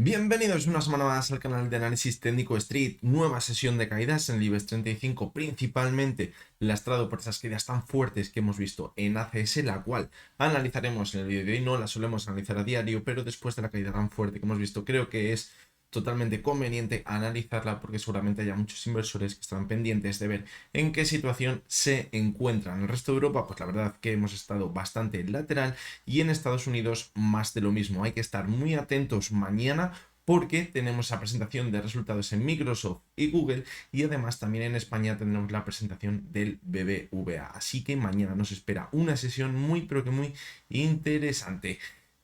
Bienvenidos una semana más al canal de análisis técnico Street. Nueva sesión de caídas en el IBEX 35, principalmente lastrado por esas caídas tan fuertes que hemos visto en ACS, la cual analizaremos en el vídeo de hoy. No la solemos analizar a diario, pero después de la caída tan fuerte que hemos visto, creo que es totalmente conveniente analizarla porque seguramente haya muchos inversores que estarán pendientes de ver en qué situación se encuentran. El resto de Europa, pues la verdad que hemos estado bastante lateral, y en Estados Unidos más de lo mismo. Hay que estar muy atentos mañana porque tenemos la presentación de resultados en Microsoft y Google, y además también en España tendremos la presentación del BBVA. Así que mañana nos espera una sesión muy pero que muy interesante.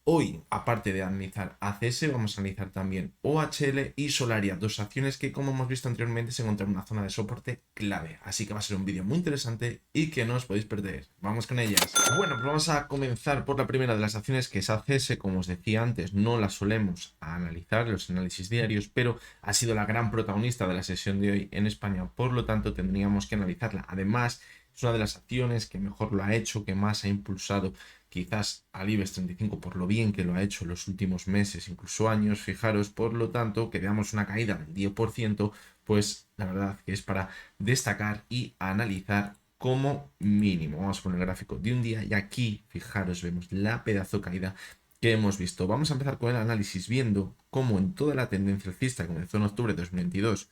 Hoy, aparte de analizar ACS, vamos a analizar también OHL y Solaria, dos acciones que, como hemos visto anteriormente, se encuentran en una zona de soporte clave. Así que va a ser un vídeo muy interesante y que no os podéis perder. Vamos con ellas. Bueno, pues vamos a comenzar por la primera de las acciones, que es ACS. Como os decía antes, no la solemos analizar en los análisis diarios, pero ha sido la gran protagonista de la sesión de hoy en España, por lo tanto tendríamos que analizarla. Además, es una de las acciones que mejor lo ha hecho, que más ha impulsado quizás al IBEX 35 por lo bien que lo ha hecho en los últimos meses, incluso años. Fijaros, por lo tanto, que veamos una caída del 10%, pues la verdad que es para destacar y analizar como mínimo. Vamos a poner el gráfico de un día y aquí, fijaros, vemos la pedazo caída que hemos visto. Vamos a empezar con el análisis viendo cómo en toda la tendencia alcista que comenzó en octubre de 2022,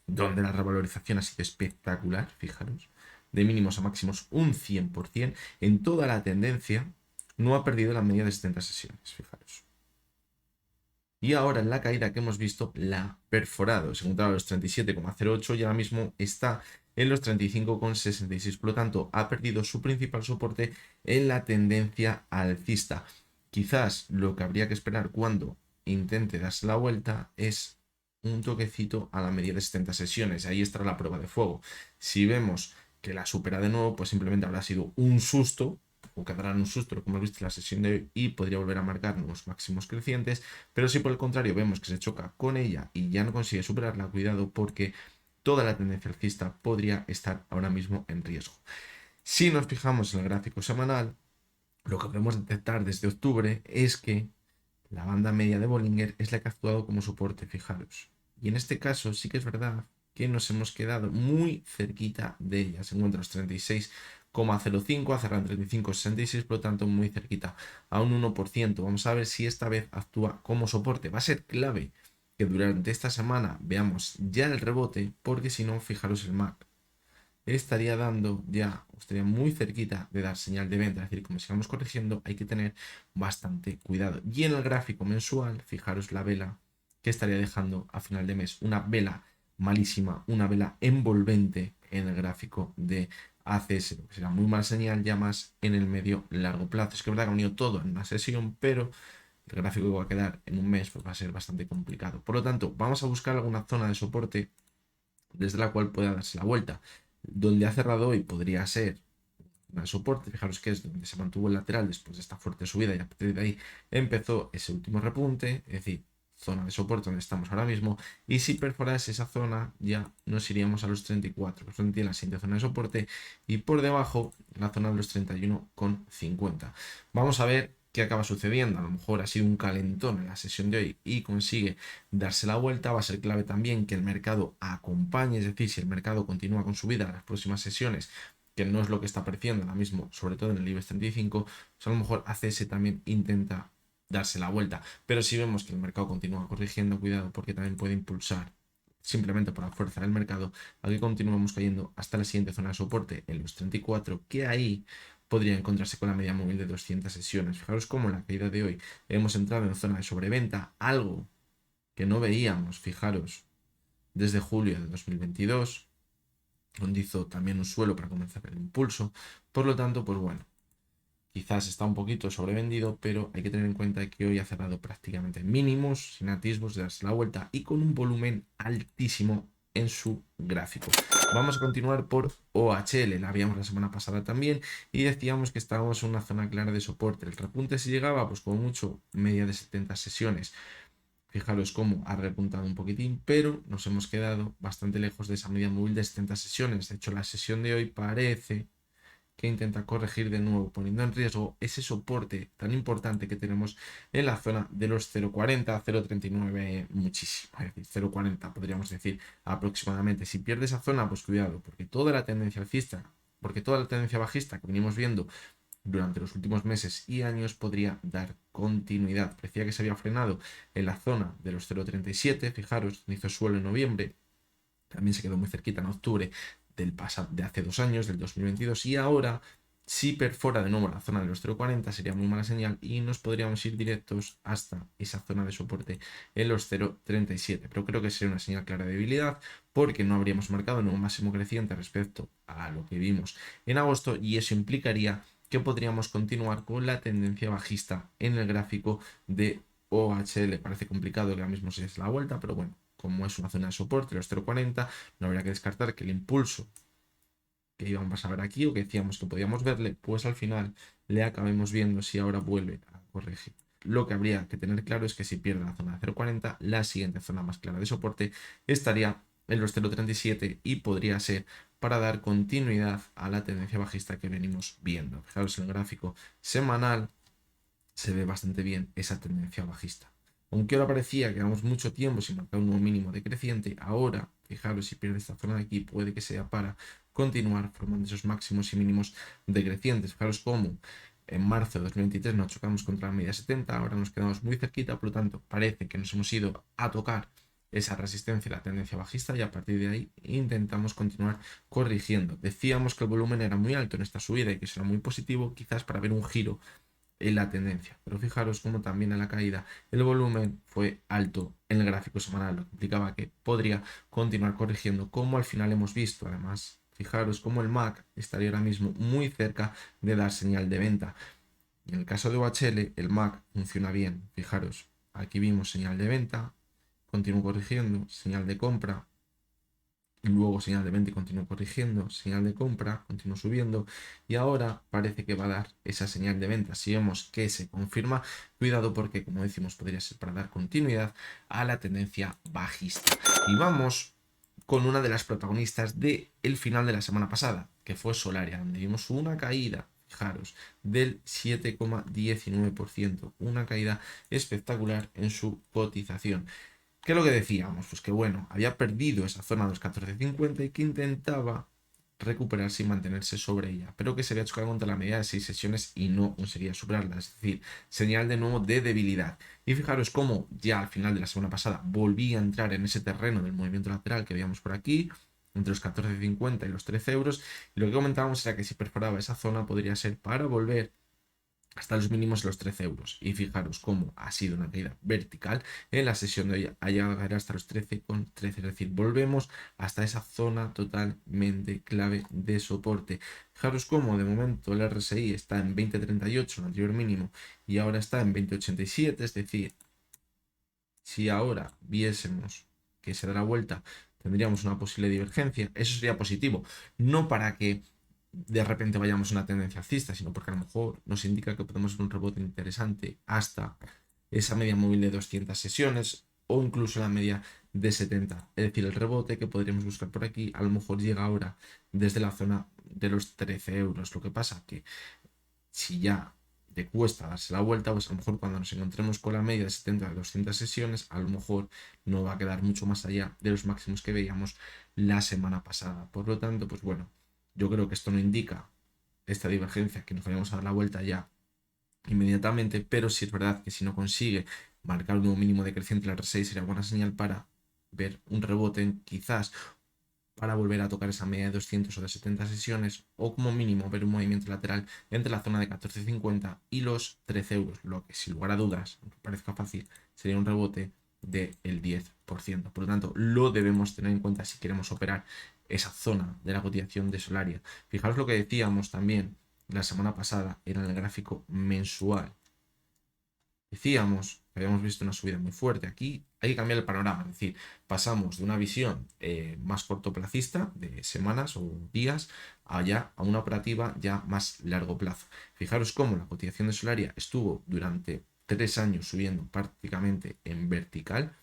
donde la revalorización ha sido espectacular, fijaros, de mínimos a máximos un 100%, en toda la tendencia no ha perdido la media de 70 sesiones, fijaros. Y ahora en la caída que hemos visto la ha perforado. Se encontraba a los 37,08 y ahora mismo está en los 35,66. Por lo tanto, ha perdido su principal soporte en la tendencia alcista. Quizás lo que habría que esperar cuando intente darse la vuelta es un toquecito a la media de 70 sesiones. Ahí estará la prueba de fuego. Si vemos que la supera de nuevo, pues simplemente habrá sido un susto, o quedará en un susto, como hemos visto en la sesión de hoy, y podría volver a marcar nuevos máximos crecientes. Pero si por el contrario vemos que se choca con ella y ya no consigue superarla, cuidado, porque toda la tendencia alcista podría estar ahora mismo en riesgo. Si nos fijamos en el gráfico semanal, lo que podemos detectar desde octubre es que la banda media de Bollinger es la que ha actuado como soporte, fijaros. Y en este caso sí que es verdad que nos hemos quedado muy cerquita de ella. Se encuentra en los 36,05, a cerrar en 35,66, por lo tanto muy cerquita, a un 1%. Vamos a ver si esta vez actúa como soporte. Va a ser clave que durante esta semana veamos ya el rebote, porque si no, fijaros el MAC estaría dando ya, estaría muy cerquita de dar señal de venta. Es decir, como sigamos corrigiendo, hay que tener bastante cuidado. Y en el gráfico mensual, fijaros la vela que estaría dejando a final de mes, una vela malísima, una vela envolvente en el gráfico de ACS, lo que será muy mal señal ya más en el medio largo plazo. Es que es verdad que ha unido todo en una sesión, pero el gráfico que va a quedar en un mes pues va a ser bastante complicado. Por lo tanto, vamos a buscar alguna zona de soporte desde la cual pueda darse la vuelta. Donde ha cerrado hoy podría ser una soporte, fijaros que es donde se mantuvo el lateral después de esta fuerte subida, y a partir de ahí empezó ese último repunte, es decir, zona de soporte donde estamos ahora mismo. Y si perforase esa zona, ya nos iríamos a los 34, que son la siguiente zona de soporte, y por debajo la zona de los 31,50. Vamos a ver qué acaba sucediendo. A lo mejor ha sido un calentón en la sesión de hoy y consigue darse la vuelta. Va a ser clave también que el mercado acompañe, es decir, si el mercado continúa con subida en las próximas sesiones, que no es lo que está apareciendo ahora mismo, sobre todo en el IBEX 35, pues a lo mejor ACS también intenta darse la vuelta. Pero si vemos que el mercado continúa corrigiendo, cuidado, porque también puede impulsar, simplemente por la fuerza del mercado, a que continuemos cayendo hasta la siguiente zona de soporte en los 34, que ahí podría encontrarse con la media móvil de 200 sesiones. Fijaros cómo en la caída de hoy hemos entrado en zona de sobreventa, algo que no veíamos, fijaros, desde julio de 2022, donde hizo también un suelo para comenzar el impulso. Por lo tanto, pues bueno, quizás está un poquito sobrevendido, pero hay que tener en cuenta que hoy ha cerrado prácticamente mínimos, sin atisbos de darse la vuelta y con un volumen altísimo en su gráfico. Vamos a continuar por OHL, la habíamos la semana pasada también y decíamos que estábamos en una zona clara de soporte. El repunte si llegaba, pues como mucho, media de 70 sesiones. Fijaros cómo ha repuntado un poquitín, pero nos hemos quedado bastante lejos de esa media móvil de 70 sesiones. De hecho, la sesión de hoy parece que intenta corregir de nuevo, poniendo en riesgo ese soporte tan importante que tenemos en la zona de los 0,40, 0,39 muchísimo, es decir, 0,40 podríamos decir aproximadamente. Si pierde esa zona, pues cuidado, porque toda la tendencia alcista, porque toda la tendencia bajista que venimos viendo durante los últimos meses y años podría dar continuidad. Parecía que se había frenado en la zona de los 0,37, fijaros, hizo suelo en noviembre, también se quedó muy cerquita en octubre de hace 2 años, del 2022, y ahora si perfora de nuevo la zona de los 0,40 sería muy mala señal y nos podríamos ir directos hasta esa zona de soporte en los 0,37, pero creo que sería una señal clara de debilidad porque no habríamos marcado un nuevo máximo creciente respecto a lo que vimos en agosto y eso implicaría que podríamos continuar con la tendencia bajista en el gráfico de OHL. Parece complicado que ahora mismo se des la vuelta, pero bueno, como es una zona de soporte, los 0,40, no habría que descartar que el impulso que íbamos a ver aquí o que decíamos que podíamos verle, pues al final le acabemos viendo si ahora vuelve a corregir. Lo que habría que tener claro es que si pierde la zona de 0,40, la siguiente zona más clara de soporte estaría en los 0,37 y podría ser para dar continuidad a la tendencia bajista que venimos viendo. Fijaros en el gráfico semanal, se ve bastante bien esa tendencia bajista. Aunque ahora parecía que llevamos mucho tiempo sin marcar un nuevo mínimo decreciente, ahora, fijaros, si pierde esta zona de aquí, puede que sea para continuar formando esos máximos y mínimos decrecientes. Fijaros cómo en marzo de 2023 nos chocamos contra la media 70, ahora nos quedamos muy cerquita, por lo tanto, parece que nos hemos ido a tocar esa resistencia y la tendencia bajista y a partir de ahí intentamos continuar corrigiendo. Decíamos que el volumen era muy alto en esta subida y que eso era muy positivo, quizás para ver un giro en la tendencia. Pero fijaros como también en la caída el volumen fue alto en el gráfico semanal, lo que implicaba que podría continuar corrigiendo, como al final hemos visto. Además, fijaros como el MAC estaría ahora mismo muy cerca de dar señal de venta. Y en el caso de OHL, el MAC funciona bien. Fijaros, aquí vimos señal de venta, continúo corrigiendo, señal de compra, luego señal de venta y continúo corrigiendo, señal de compra, continúo subiendo y ahora parece que va a dar esa señal de venta. Si vemos que se confirma, cuidado porque como decimos podría ser para dar continuidad a la tendencia bajista. Y vamos con una de las protagonistas del final de la semana pasada, que fue Solaria, donde vimos una caída, fijaros, del 7,19%, una caída espectacular en su cotización. ¿Qué es lo que decíamos? Pues que bueno, había perdido esa zona de los 14.50 y que intentaba recuperarse y mantenerse sobre ella, pero que se había chocado contra la media de 6 sesiones y no conseguía superarla, es decir, señal de nuevo de debilidad. Y fijaros cómo ya al final de la semana pasada volví a entrar en ese terreno del movimiento lateral que veíamos por aquí, entre los 14.50 y los 13 euros, y lo que comentábamos era que si perforaba esa zona podría ser para volver hasta los mínimos de los 13 euros. Y fijaros cómo ha sido una caída vertical. En la sesión de hoy ha llegado a caer hasta los 13,13. Es decir, volvemos hasta esa zona totalmente clave de soporte. Fijaros cómo de momento el RSI está en 20,38, el anterior mínimo, y ahora está en 20,87. Es decir, si ahora viésemos que se da la vuelta, tendríamos una posible divergencia. Eso sería positivo. No para que de repente vayamos a una tendencia alcista, sino porque a lo mejor nos indica que podemos ver un rebote interesante hasta esa media móvil de 200 sesiones o incluso la media de 70. Es decir, el rebote que podríamos buscar por aquí a lo mejor llega ahora desde la zona de los 13 euros. Lo que pasa que si ya te cuesta darse la vuelta, pues a lo mejor cuando nos encontremos con la media de 70 a 200 sesiones, a lo mejor no va a quedar mucho más allá de los máximos que veíamos la semana pasada. Por lo tanto, pues bueno, yo creo que esto no indica esta divergencia, que nos vayamos a dar la vuelta ya inmediatamente, pero sí es verdad que si no consigue marcar un nuevo mínimo decreciente el R6 sería buena señal para ver un rebote, quizás para volver a tocar esa media de 200 o de 70 sesiones o como mínimo ver un movimiento lateral entre la zona de 14,50 y los 13 euros, lo que sin lugar a dudas, aunque parezca fácil, sería un rebote del 10%. Por lo tanto, lo debemos tener en cuenta si queremos operar esa zona de la cotización de Solaria. Fijaros lo que decíamos también la semana pasada, era en el gráfico mensual. Decíamos que habíamos visto una subida muy fuerte. Aquí hay que cambiar el panorama, es decir, pasamos de una visión más cortoplacista, de semanas o días, a una operativa ya más largo plazo. Fijaros cómo la cotización de Solaria estuvo durante 3 años subiendo prácticamente en vertical.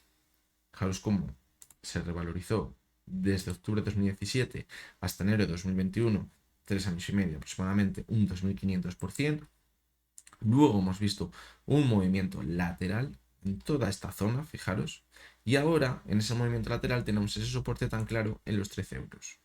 Fijaros cómo se revalorizó desde octubre de 2017 hasta enero de 2021 3 años y medio aproximadamente, un 2500%. Luego hemos visto un movimiento lateral en toda esta zona, fijaros. Y ahora, en ese movimiento lateral, tenemos ese soporte tan claro en los 13 euros.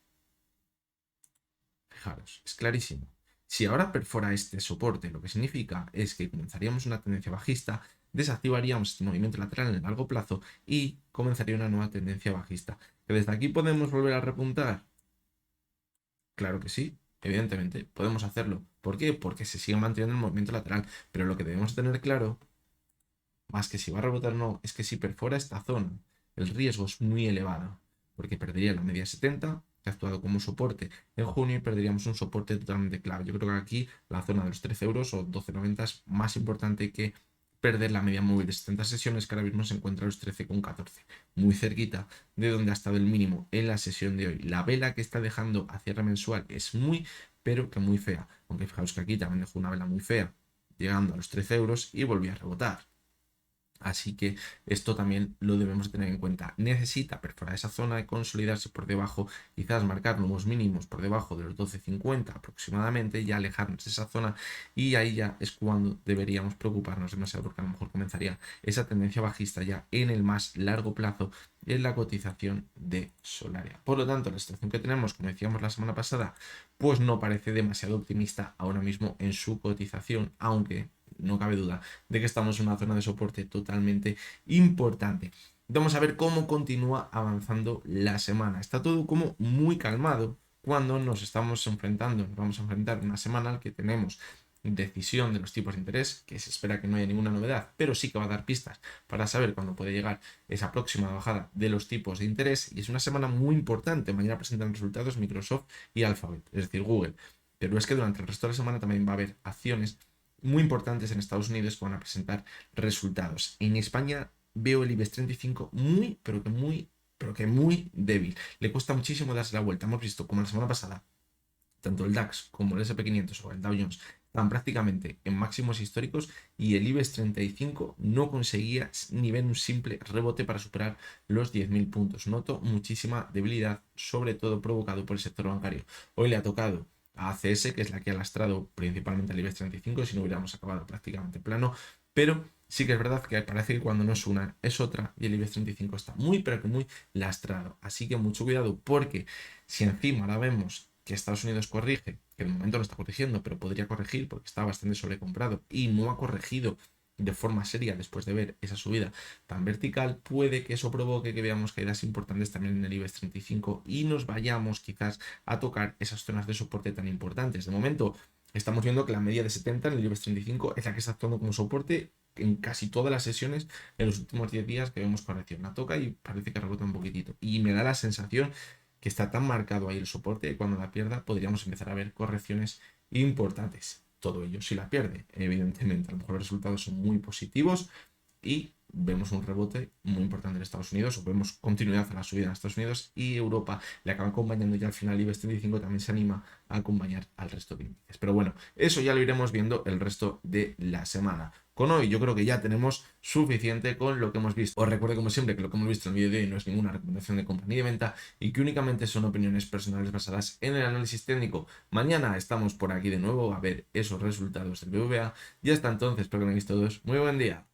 Fijaros, es clarísimo. Si ahora perfora este soporte, lo que significa es que comenzaríamos una tendencia bajista, desactivaríamos este movimiento lateral en el largo plazo y comenzaría una nueva tendencia bajista. ¿Que desde aquí podemos volver a repuntar? Claro que sí, evidentemente, podemos hacerlo. ¿Por qué? Porque se sigue manteniendo el movimiento lateral. Pero lo que debemos tener claro, más que si va a rebotar o no, es que si perfora esta zona, el riesgo es muy elevado. Porque perdería la media 70, que ha actuado como soporte en junio, y perderíamos un soporte totalmente clave. Yo creo que aquí la zona de los 13 euros o 12,90 es más importante que perder la media móvil de 70 sesiones, que ahora mismo se encuentra a los 13,14, muy cerquita de donde ha estado el mínimo en la sesión de hoy. La vela que está dejando a cierre mensual es muy, pero que muy fea. Aunque fijaos que aquí también dejó una vela muy fea, llegando a los 13 euros y volvió a rebotar. Así que esto también lo debemos tener en cuenta. Necesita perforar esa zona y consolidarse por debajo, quizás marcar nuevos mínimos por debajo de los 12,50 aproximadamente y alejarnos de esa zona, y ahí ya es cuando deberíamos preocuparnos demasiado, porque a lo mejor comenzaría esa tendencia bajista ya en el más largo plazo en la cotización de Solaria. Por lo tanto, la situación que tenemos, como decíamos la semana pasada, pues no parece demasiado optimista ahora mismo en su cotización, aunque no cabe duda de que estamos en una zona de soporte totalmente importante. Vamos a ver cómo continúa avanzando la semana. Está todo como muy calmado cuando nos estamos enfrentando, nos vamos a enfrentar una semana en la que tenemos decisión de los tipos de interés, que se espera que no haya ninguna novedad, pero sí que va a dar pistas para saber cuándo puede llegar esa próxima bajada de los tipos de interés, y es una semana muy importante. Mañana presentan resultados Microsoft y Alphabet, es decir, Google, pero es que durante el resto de la semana también va a haber acciones muy importantes en Estados Unidos que van a presentar resultados. En España veo el IBEX 35 muy, pero que muy débil. Le cuesta muchísimo darse la vuelta. Hemos visto como la semana pasada, tanto el DAX como el S&P 500 o el Dow Jones están prácticamente en máximos históricos, y el IBEX 35 no conseguía ni ver un simple rebote para superar los 10.000 puntos. Noto muchísima debilidad, sobre todo provocado por el sector bancario. Hoy le ha tocado a ACS, que es la que ha lastrado principalmente al IBEX 35, si no hubiéramos acabado prácticamente plano, pero sí que es verdad que parece que cuando no es una es otra, y el IBEX 35 está muy, pero que muy lastrado. Así que mucho cuidado, porque si encima ahora vemos que Estados Unidos corrige, que de momento no está corrigiendo, pero podría corregir porque está bastante sobrecomprado y no ha corregido de forma seria después de ver esa subida tan vertical, puede que eso provoque que veamos caídas importantes también en el IBEX 35 y nos vayamos quizás a tocar esas zonas de soporte tan importantes. De momento estamos viendo que la media de 70 en el IBEX 35 es la que está actuando como soporte en casi todas las sesiones en los últimos 10 días que vemos corrección. La toca y parece que rebota un poquitito. Y me da la sensación que está tan marcado ahí el soporte que cuando la pierda podríamos empezar a ver correcciones importantes. Todo ello si la pierde, evidentemente. A lo mejor los resultados son muy positivos y vemos un rebote muy importante en Estados Unidos, o vemos continuidad a la subida en Estados Unidos, y Europa le acaba acompañando, y al final IBEX 35 también se anima a acompañar al resto de índices. Pero bueno, eso ya lo iremos viendo el resto de la semana. Con hoy yo creo que ya tenemos suficiente con lo que hemos visto. Os recuerdo como siempre que lo que hemos visto en el vídeo de hoy no es ninguna recomendación de compra ni de venta, y que únicamente son opiniones personales basadas en el análisis técnico. Mañana estamos por aquí de nuevo a ver esos resultados del BBVA, y hasta entonces espero que tengáis todos muy buen día.